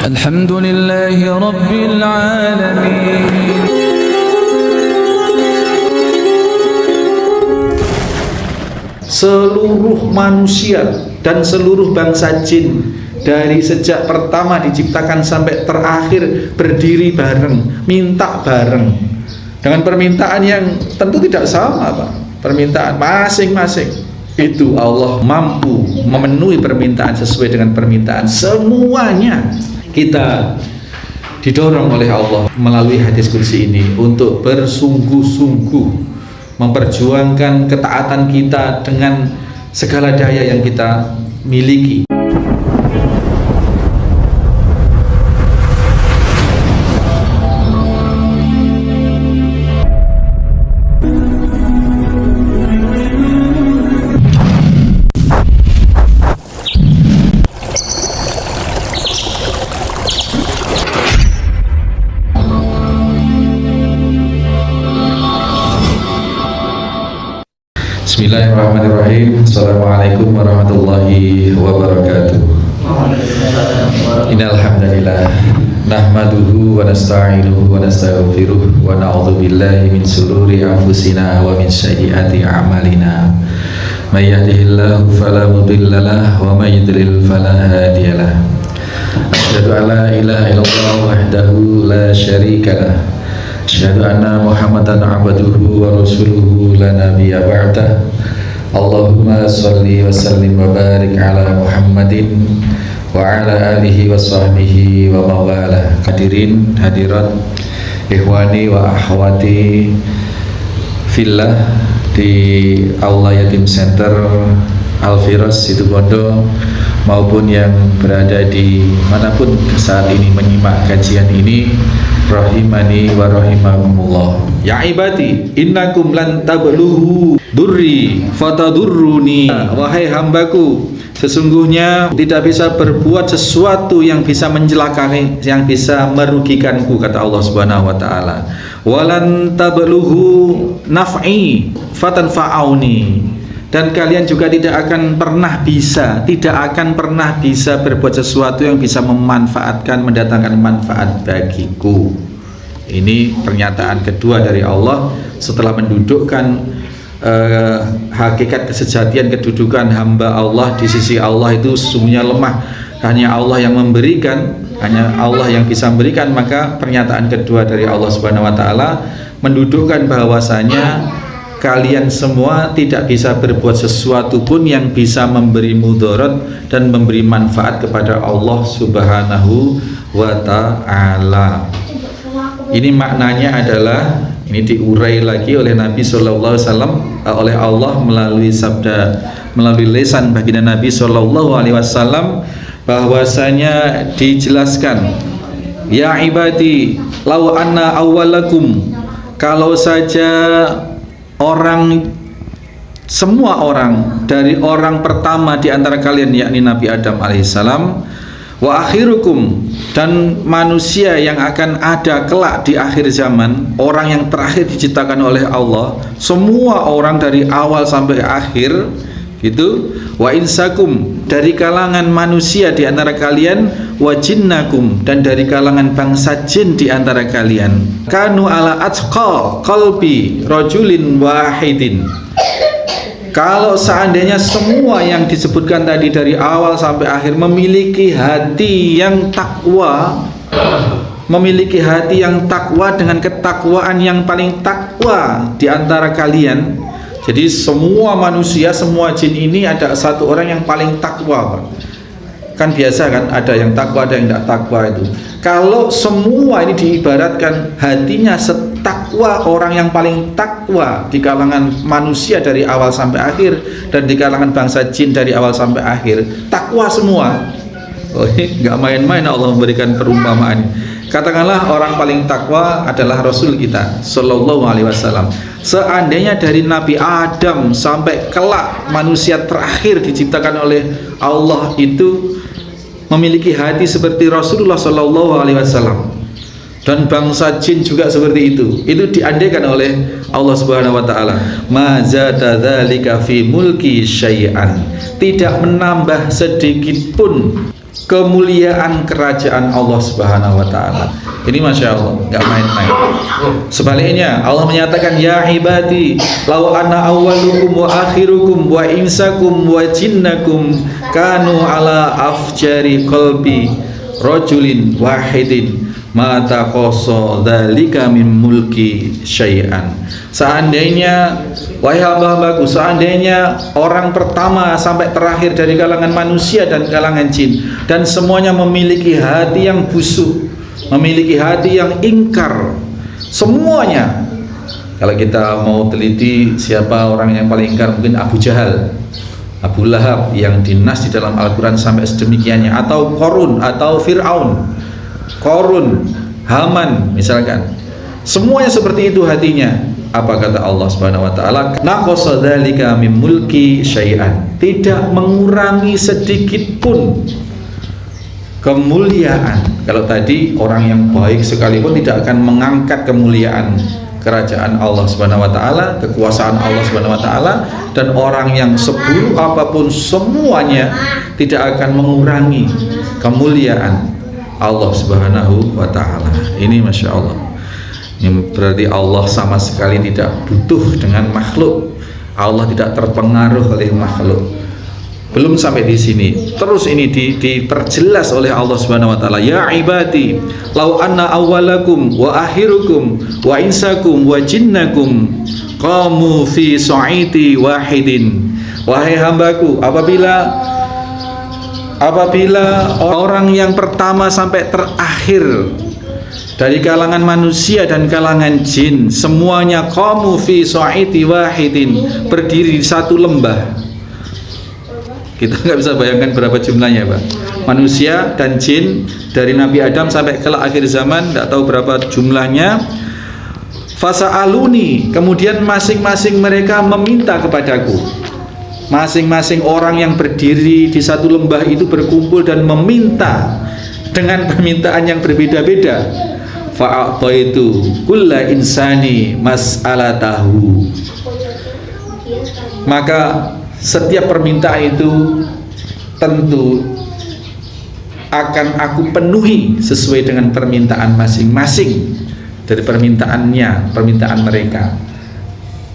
Alhamdulillahi Rabbil Alamin. Seluruh manusia dan seluruh bangsa jin dari sejak pertama diciptakan sampai terakhir berdiri bareng, minta bareng dengan permintaan yang tentu tidak sama, Pak. Permintaan masing-masing itu Allah mampu memenuhi permintaan sesuai dengan permintaan semuanya. Kita didorong oleh Allah melalui hadis kursi ini untuk bersungguh-sungguh memperjuangkan ketaatan kita dengan segala daya yang kita miliki. Bismillahirrahmanirrahim. Assalamualaikum warahmatullahi wabarakatuh. Innal hamdalillah nahmaduhu wa nasta'inuhu wa nastaghfiruh wa na'udzu billahi min shururi anfusina wa min sayyiati a'malina. May yahdihillahu fala mudhillalah wa may yudlil fala hadiyalah. Asyhadu an la ilaha illallah wahdahu la syarikalah. Asyhadu anna Muhammadan abduhu wa rasuluhu la nabiyya ba'dah. Allahumma sholli wa sallim wa barik ala Muhammadin wa ala alihi wa sahbihi wa mawala. Hadirin hadirat ikhwani wa akhwati fillah di Aula Yatim Center Al-Firas Situbondo maupun yang berada di manapun saat ini menyimak kajian ini, rahimani wa rahimakumullah. Ya ibadi, innakum lan tablughu durri fatadurruni. Wahai hambaku, sesungguhnya tidak bisa berbuat sesuatu yang bisa mencelakai, yang bisa merugikanku, kata Allah Subhanahu wa taala. Walan tablughu naf'i fatanfa'uni. Dan kalian juga tidak akan pernah bisa berbuat sesuatu yang bisa memanfaatkan, mendatangkan manfaat bagiku. Ini pernyataan kedua dari Allah setelah mendudukkan hakikat kesejatian kedudukan hamba Allah di sisi Allah itu sesungguhnya lemah. Hanya Allah yang memberikan, hanya Allah yang bisa memberikan. Maka pernyataan kedua dari Allah Subhanahu wa taala mendudukkan bahwasanya kalian semua tidak bisa berbuat sesuatu pun yang bisa memberi mudarat dan memberi manfaat kepada Allah Subhanahu wa ta'ala. Ini maknanya adalah, ini diurai lagi oleh Nabi SAW, oleh Allah melalui sabda, melalui lisan baginda Nabi SAW, bahwasanya dijelaskan, ya ibadi law anna awwalakum, kalau saja semua orang dari orang pertama di antara kalian, yakni Nabi Adam alaihissalam, wa akhirukum, dan manusia yang akan ada kelak di akhir zaman, orang yang terakhir diciptakan oleh Allah, semua orang dari awal sampai akhir gitu, wa insakum, dari kalangan manusia di antara kalian, wa jinnakum, dan dari kalangan bangsa jin di antara kalian, kanu ala atqa qalbi rajulin wahidin. Kalau seandainya semua yang disebutkan tadi dari awal sampai akhir memiliki hati yang takwa, memiliki hati yang takwa dengan ketakwaan yang paling takwa di antara kalian. Jadi semua manusia, semua jin ini ada satu orang yang paling takwa, Pak. Kan biasa kan, ada yang takwa, ada yang tidak takwa itu. Kalau semua ini diibaratkan hatinya setakwa orang yang paling takwa di kalangan manusia dari awal sampai akhir, dan di kalangan bangsa jin dari awal sampai akhir, takwa semua. Oh, nggak main-main Allah memberikan perumpamaan. Katakanlah orang paling takwa adalah Rasul kita Sallallahu Alaihi Wasallam. Seandainya dari Nabi Adam sampai kelak manusia terakhir diciptakan oleh Allah itu memiliki hati seperti Rasulullah Sallallahu Alaihi Wasallam, dan bangsa jin juga seperti itu diandaikan oleh Allah Subhanahu Wa Taala. Ma zada dzalika fi mulki syai'an, tidak menambah sedikit pun kemuliaan kerajaan Allah Subhanahu wa taala. Ini Masya Allah, nggak main-main. Sebaliknya Allah menyatakan, ya ibadi law anna awwalukum wa akhirukum wa insakum wa jinnakum kanu ala afjari qalbi rajulin wahidin ma taqassa dzalika min mulki syai'an. Seandainya, wahai hamba-hambaku, seandainya orang pertama sampai terakhir dari kalangan manusia dan kalangan jin, dan semuanya memiliki hati yang busuk, memiliki hati yang ingkar, semuanya. Kalau kita mau teliti siapa orang yang paling ingkar, mungkin Abu Jahal, Abu Lahab yang dinas di dalam Al-Quran sampai sedemikiannya, atau Qarun, atau Fir'aun, Qarun, Haman misalkan. Semuanya seperti itu hatinya. Apa kata Allah Subhanahu wa taala? Naqasa dzalika min mulki syai'an. Tidak mengurangi sedikit pun kemuliaan. Kalau tadi orang yang baik sekalipun tidak akan mengangkat kemuliaan kerajaan Allah Subhanahu wa taala, kekuasaan Allah Subhanahu wa taala, dan orang yang seburuk apapun semuanya tidak akan mengurangi kemuliaan Allah Subhanahu wa taala. Ini Masya Allah. Ini berarti Allah sama sekali tidak butuh dengan makhluk. Allah tidak terpengaruh oleh makhluk. Belum sampai di sini. Terus ini diperjelas oleh Allah Subhanahu wa taala. Ya ibadi, law anna awwalakum wa akhirukum wa insakum wa jinnakum qamu fi sa'iti wahidin. Wahai hambaku, apabila orang yang pertama sampai terakhir dari kalangan manusia dan kalangan jin semuanya qamu fi sa'iti wahidin, berdiri di satu lembah. Kita nggak bisa bayangkan berapa jumlahnya, Pak. Manusia dan jin dari Nabi Adam sampai ke akhir zaman, nggak tahu berapa jumlahnya. Fasa'aluni, kemudian masing-masing mereka meminta kepadaku. Masing-masing orang yang berdiri di satu lembah itu berkumpul dan meminta dengan permintaan yang berbeda-beda. Fa'ataitu kulla insani mas'alatahu. Maka setiap permintaan itu tentu akan aku penuhi sesuai dengan permintaan masing-masing dari permintaan mereka.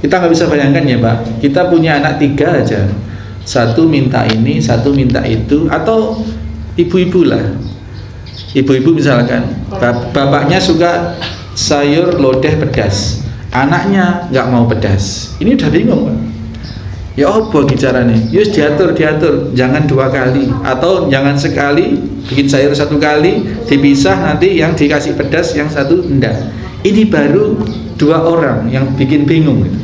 Kita nggak bisa bayangkan ya Pak, kita punya anak 3 aja, satu minta ini, satu minta itu, atau ibu-ibu lah. Ibu-ibu misalkan bapaknya suka sayur lodeh pedas, anaknya nggak mau pedas, ini udah bingung Pak. Ya apa bicaranya? Yus diatur, jangan 2 kali, atau jangan sekali bikin sayur 1 kali, dipisah, nanti yang dikasih pedas, yang satu enggak. Ini baru 2 orang yang bikin bingung gitu.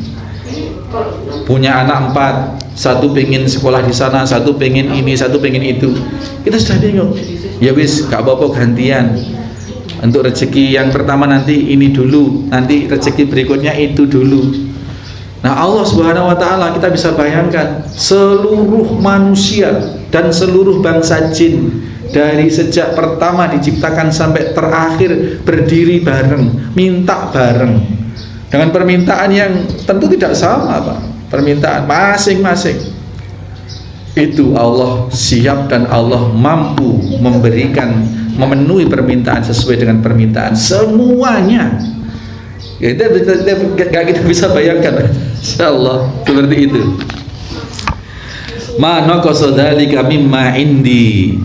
Punya anak 4, satu pengen sekolah di sana, satu pengen ini, satu pengen itu, kita sudah bingung. Ya wis, gak apa-apa gantian. Untuk rezeki yang pertama nanti ini dulu, nanti rezeki berikutnya itu dulu. Nah Allah Subhanahu wa ta'ala, kita bisa bayangkan seluruh manusia dan seluruh bangsa jin dari sejak pertama diciptakan sampai terakhir berdiri bareng, minta bareng dengan permintaan yang tentu tidak sama Pak. Permintaan masing-masing itu Allah siap dan Allah mampu memberikan, memenuhi permintaan sesuai dengan permintaan semuanya. Kita kita bisa bayangkan, insyaallah seperti itu. Ma naqasa dzalika mimma indi,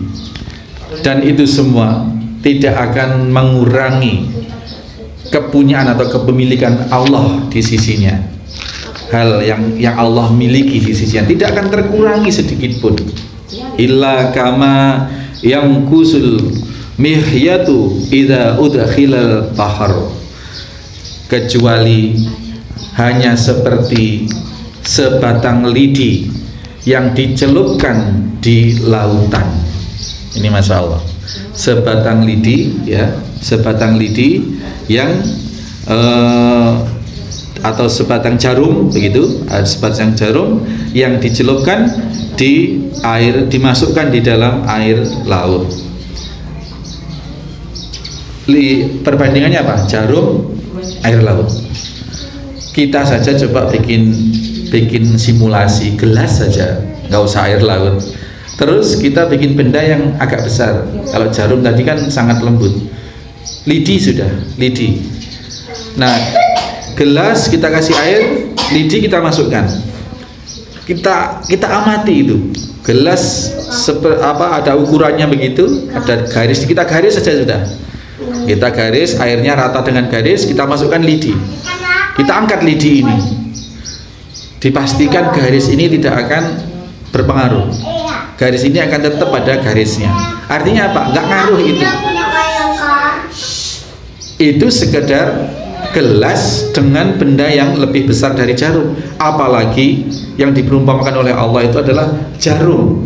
dan itu semua tidak akan mengurangi kepunyaan atau kepemilikan Allah di sisinya. Hal yang Allah miliki di sisinya tidak akan terkurangi sedikit pun. Illa kama yang kusul mihyatu idza udkhilal bahar, kecuali hanya seperti sebatang lidi yang dicelupkan di lautan. Ini Masya Allah, sebatang lidi ya, sebatang lidi yang atau sebatang jarum begitu, sebatang jarum yang dicelupkan di air, dimasukkan di dalam air laut. Perbandingannya apa? Jarum, air laut. Kita saja coba bikin simulasi gelas saja, nggak usah air laut. Terus kita bikin benda yang agak besar. Kalau jarum tadi kan sangat lembut. Lidi sudah, lidi. Nah, gelas kita kasih air, lidi kita masukkan. Kita amati itu. Gelas ada ukurannya begitu, ada garis, kita garis saja sudah. Kita garis, airnya rata dengan garis, kita masukkan lidi. Kita angkat lidi ini. Dipastikan garis ini tidak akan berpengaruh. Garis ini akan tetap pada garisnya. Artinya apa? Nggak ngaruh itu. Itu sekedar gelas dengan benda yang lebih besar dari jarum. Apalagi yang diperumpamakan oleh Allah itu adalah jarum.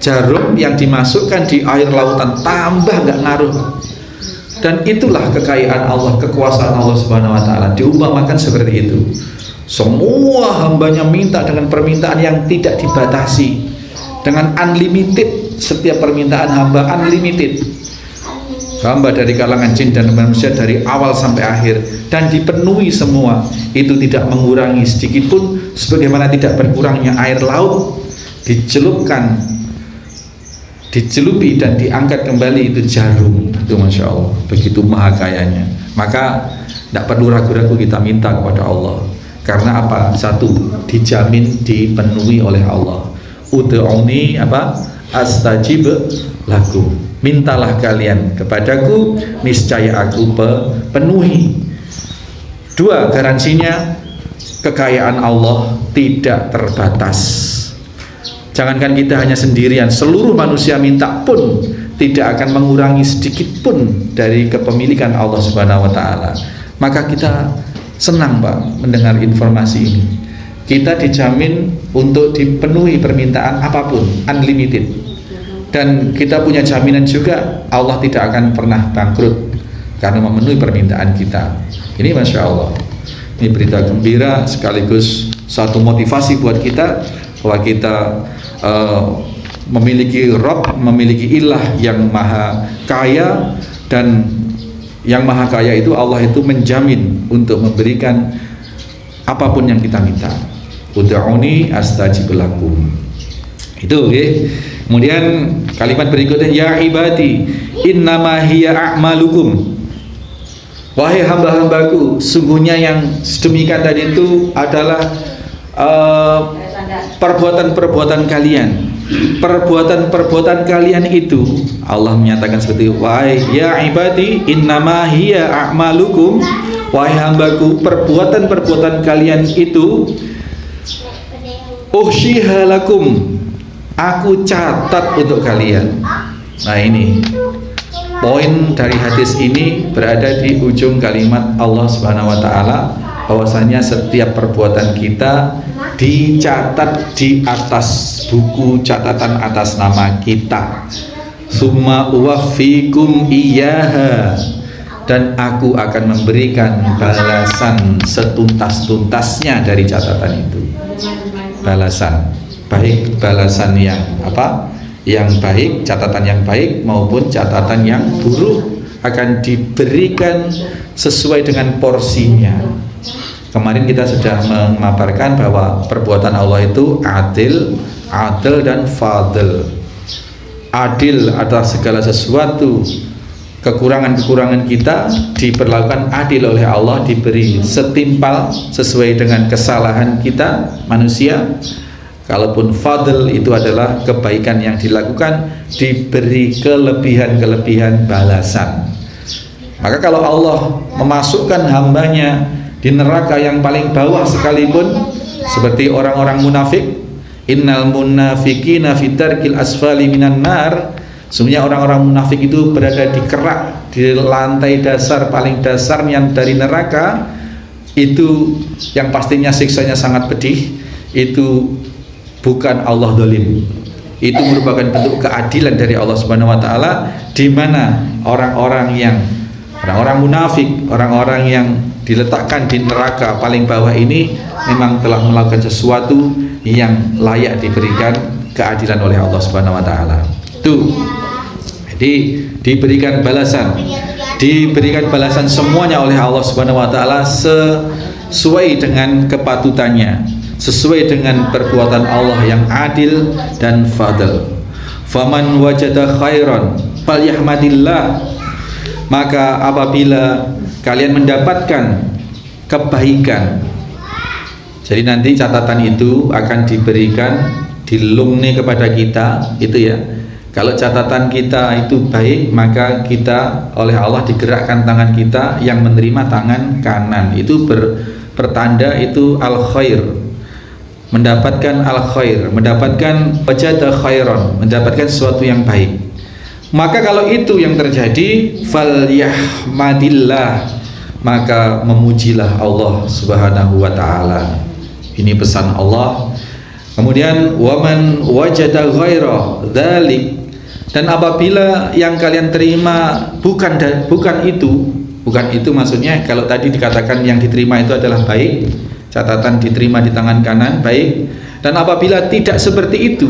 Jarum yang dimasukkan di air lautan tambah nggak ngaruh. Dan itulah kekayaan Allah, kekuasaan Allah Subhanahu wa taala. Diumpamakan seperti itu. Semua hambanya minta dengan permintaan yang tidak dibatasi, dengan unlimited. Setiap permintaan hamba unlimited. Hamba dari kalangan jin dan manusia dari awal sampai akhir, dan dipenuhi semua. Itu tidak mengurangi sedikit pun, sebagaimana tidak berkurangnya air laut dicelupkan, dicelupi dan diangkat kembali itu jarum. Itu Masya Allah, begitu maha kayanya. Maka tidak perlu ragu-ragu kita minta kepada Allah. Karena apa? Satu, dijamin dipenuhi oleh Allah. Ud'uni astajib lakum. Mintalah kalian kepadaku, niscaya aku penuhi. Dua, garansinya kekayaan Allah tidak terbatas. Jangankan kita hanya sendirian, seluruh manusia minta pun tidak akan mengurangi sedikit pun dari kepemilikan Allah Subhanahu wa taala. Maka kita senang Pak mendengar informasi ini. Kita dijamin untuk dipenuhi permintaan apapun, unlimited. Dan kita punya jaminan juga Allah tidak akan pernah bangkrut karena memenuhi permintaan kita. Ini Masya Allah. Ini berita gembira sekaligus satu motivasi buat kita bahwa kita memiliki Rabb, memiliki ilah yang maha kaya, dan yang maha kaya itu Allah itu menjamin untuk memberikan apapun yang kita minta. Ud'uni astajib lakum. Itu Kemudian kalimat berikutnya, ya ibadi innama hiya a'malukum. Wahai hamba-hambaku, sungguhnya yang sedemikian tadi itu adalah perbuatan-perbuatan kalian. Perbuatan-perbuatan kalian itu Allah menyatakan seperti itu. Wahai ya ibadi innama hiya a'malukum. Wahai hambaku, perbuatan-perbuatan kalian itu uhsyiha lakum. Aku catat untuk kalian. Nah ini poin dari hadis ini berada di ujung kalimat Allah Subhanahu wa taala, bahwasanya setiap perbuatan kita dicatat di atas buku catatan atas nama kita. Summa uwaffikum iyyaha, dan aku akan memberikan balasan setuntas-tuntasnya dari catatan itu. Balasan baik, balasan yang yang baik, catatan yang baik maupun catatan yang buruk akan diberikan sesuai dengan porsinya. Kemarin kita sudah memaparkan bahwa perbuatan Allah itu adil dan fadil. Adil atas segala sesuatu, kekurangan-kekurangan kita diperlakukan adil oleh Allah, diberi setimpal sesuai dengan kesalahan kita manusia. Kalaupun fadl itu adalah kebaikan yang dilakukan, diberi kelebihan-kelebihan balasan. Maka kalau Allah memasukkan hambanya di neraka yang paling bawah sekalipun, seperti orang-orang munafik, innal munafiqina fi darkil asfali minan nar, sebenarnya orang-orang munafik itu berada di kerak, di lantai dasar paling dasarnya dari neraka, itu yang pastinya siksanya sangat pedih. Itu bukan Allah zalim, itu merupakan bentuk keadilan dari Allah Subhanahu wa taala, di mana orang-orang munafik, orang-orang yang diletakkan di neraka paling bawah ini memang telah melakukan sesuatu yang layak diberikan keadilan oleh Allah Subhanahu wa taala. Tuh. Jadi diberikan balasan semuanya oleh Allah Subhanahu wa taala sesuai dengan kepatutannya, sesuai dengan perbuatan Allah yang adil dan fadl. Faman wajada khairan falyahmadillah. Maka apabila kalian mendapatkan kebaikan, jadi nanti catatan itu akan diberikan dilumni kepada kita, itu ya. Kalau catatan kita itu baik, maka kita oleh Allah digerakkan tangan kita yang menerima tangan kanan. Itu pertanda itu al khair, mendapatkan al khair, mendapatkan wajada khairan, mendapatkan sesuatu yang baik. Maka kalau itu yang terjadi, falyahmadillah, maka memujilah Allah Subhanahu wa taala. Ini pesan Allah. Kemudian waman wajada ghaira dzalik, dan apabila yang kalian terima bukan itu maksudnya, kalau tadi dikatakan yang diterima itu adalah baik, catatan diterima di tangan kanan baik, dan apabila tidak seperti itu,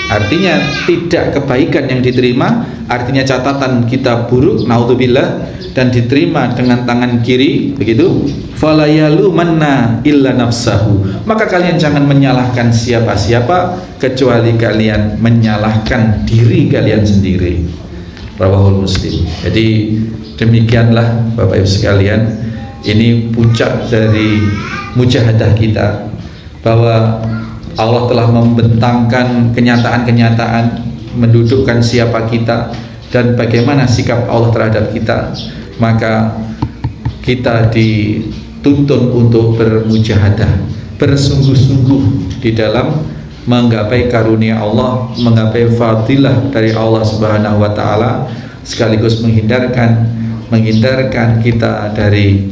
artinya tidak kebaikan yang diterima, artinya catatan kita buruk, naudzubillah, dan diterima dengan tangan kiri, begitu, fala yalumanna illa nafsahu, maka kalian jangan menyalahkan siapa-siapa kecuali kalian menyalahkan diri kalian sendiri. Rawahul Muslim. Jadi demikianlah Bapak Ibu sekalian, ini puncak dari mujahadah kita, bahwa Allah telah membentangkan kenyataan-kenyataan, mendudukkan siapa kita dan bagaimana sikap Allah terhadap kita. Maka kita dituntun untuk bermujahadah, bersungguh-sungguh di dalam menggapai karunia Allah, menggapai fadilah dari Allah Subhanahu wa taala, sekaligus menghindarkan kita dari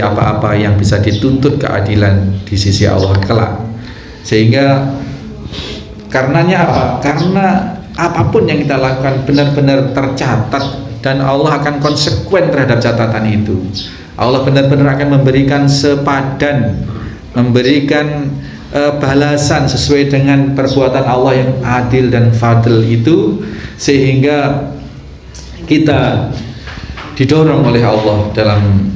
apa-apa yang bisa dituntut keadilan di sisi Allah kelak. Sehingga karenanya apa? Karena apapun yang kita lakukan benar-benar tercatat, dan Allah akan konsekuen terhadap catatan itu. Allah benar-benar akan memberikan sepadan, memberikan balasan sesuai dengan perbuatan Allah yang adil dan fadil itu, sehingga kita didorong oleh Allah dalam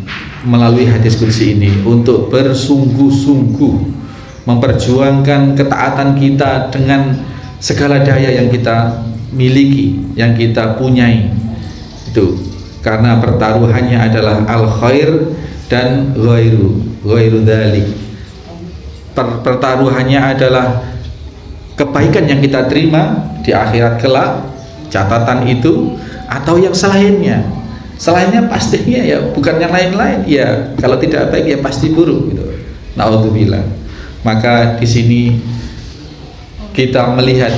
melalui hadis qudsi ini untuk bersungguh-sungguh memperjuangkan ketaatan kita dengan segala daya yang kita miliki, yang kita punyai. Itu karena pertaruhannya adalah al khair dan ghairu dzalik. Pertaruhannya adalah kebaikan yang kita terima di akhirat kelak, catatan itu, atau yang selainnya. Selainnya pastinya ya bukan yang lain-lain, ya kalau tidak baik ya pasti buruk gitu. Naudzubillah. Maka di sini kita melihat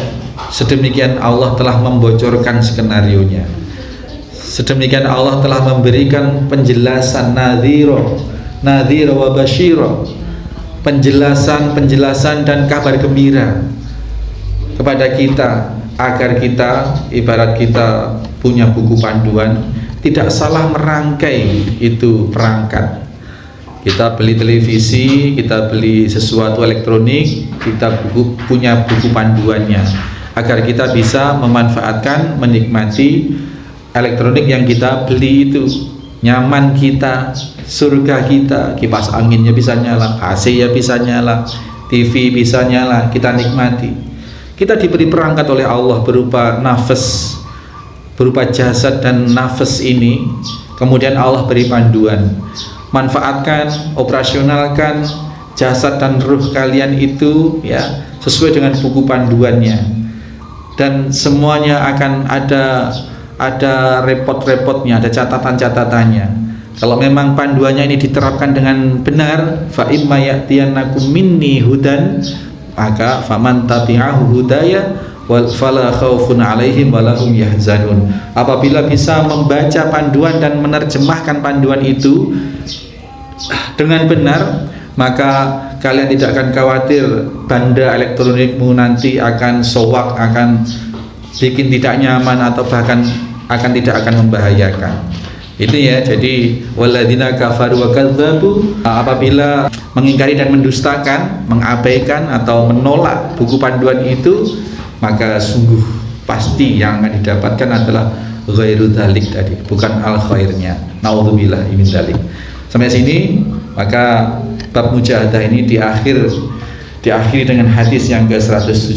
sedemikian Allah telah membocorkan skenarionya. Sedemikian Allah telah memberikan penjelasan nadhira wa basyira, penjelasan dan kabar gembira kepada kita, agar kita, ibarat kita punya buku panduan, tidak salah merangkai itu perangkat. Kita beli televisi, kita beli sesuatu elektronik, kita punya buku panduannya, agar kita bisa memanfaatkan, menikmati elektronik yang kita beli itu. Nyaman kita, surga kita, kipas anginnya bisa nyala, AC ya bisa nyala, TV bisa nyala, kita nikmati. Kita diberi perangkat oleh Allah berupa nafas, berupa jasad dan nafas ini. Kemudian Allah beri panduan, manfaatkan, operasionalkan jasad dan ruh kalian itu ya sesuai dengan buku panduannya, dan semuanya akan ada repot-repotnya, ada catatan-catatannya. Kalau memang panduannya ini diterapkan dengan benar, fa imma ya'tiyannakum minni hudan, maka faman tabi'ahu hudaya wal fala khaufun 'alaihim wa lahum yahzanun. Apabila bisa membaca panduan dan menerjemahkan panduan itu dengan benar, maka kalian tidak akan khawatir banda elektronikmu nanti akan sowak, akan bikin tidak nyaman, atau bahkan tidak akan membahayakan. Itu ya. Jadi walladzina kafaru wa kadzdzabu, apabila mengingkari dan mendustakan, mengabaikan atau menolak buku panduan itu, maka sungguh pasti yang akan didapatkan adalah ghairu dzalik tadi, bukan al khairnya. Naudzubillah min dzalik. Sampai sini maka bab mujahadah ini diakhiri dengan hadis yang ke-117,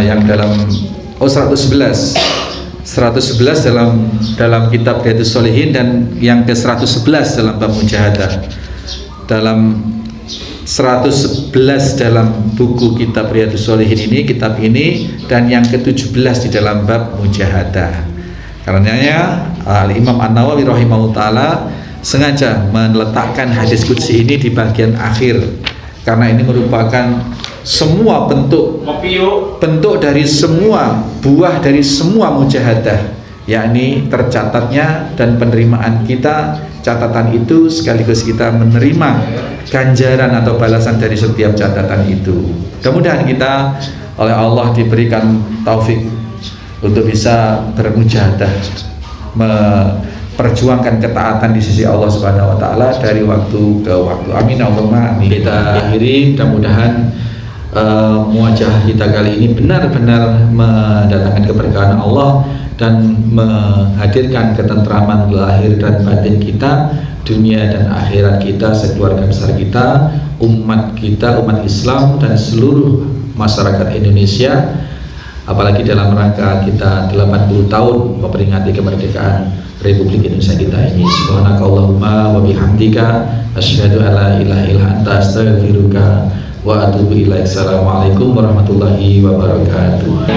yang dalam 111 dalam kitab Riyadhus Shalihin, dan yang ke-111 dalam bab mujahadah. Dalam 111 dalam buku kitab Riyadhus Shalihin ini, kitab ini, dan yang ke-17 di dalam bab mujahadah. Karenanya Al-Imam An-Nawawi rahimahullah ta'ala sengaja meletakkan hadis qudsi ini di bagian akhir, karena ini merupakan semua bentuk dari semua buah dari semua mujahadah, yakni tercatatnya dan penerimaan kita. Catatan itu sekaligus kita menerima ganjaran atau balasan dari setiap catatan itu. Mudah-mudahan kita oleh Allah diberikan taufik untuk bisa bermujahadah, memperjuangkan ketaatan di sisi Allah Subhanahu wa taala dari waktu ke waktu. Amin Allahumma amin. Kita akhiri, mudah-mudahan muwajahah kita kali ini benar-benar mendatangkan keberkahan Allah dan menghadirkan ketentraman lahir dan batin kita, dunia dan akhirat kita, sekeluarga besar kita, umat Islam dan seluruh masyarakat Indonesia, apalagi dalam rangka kita 80 tahun memperingati kemerdekaan Republik Indonesia kita ini. Subhanakallahumma wa bihamdika asyhadu an la ilaha illa anta astaghfiruka wa atubu ilaik. Assalamualaikum warahmatullahi wabarakatuh.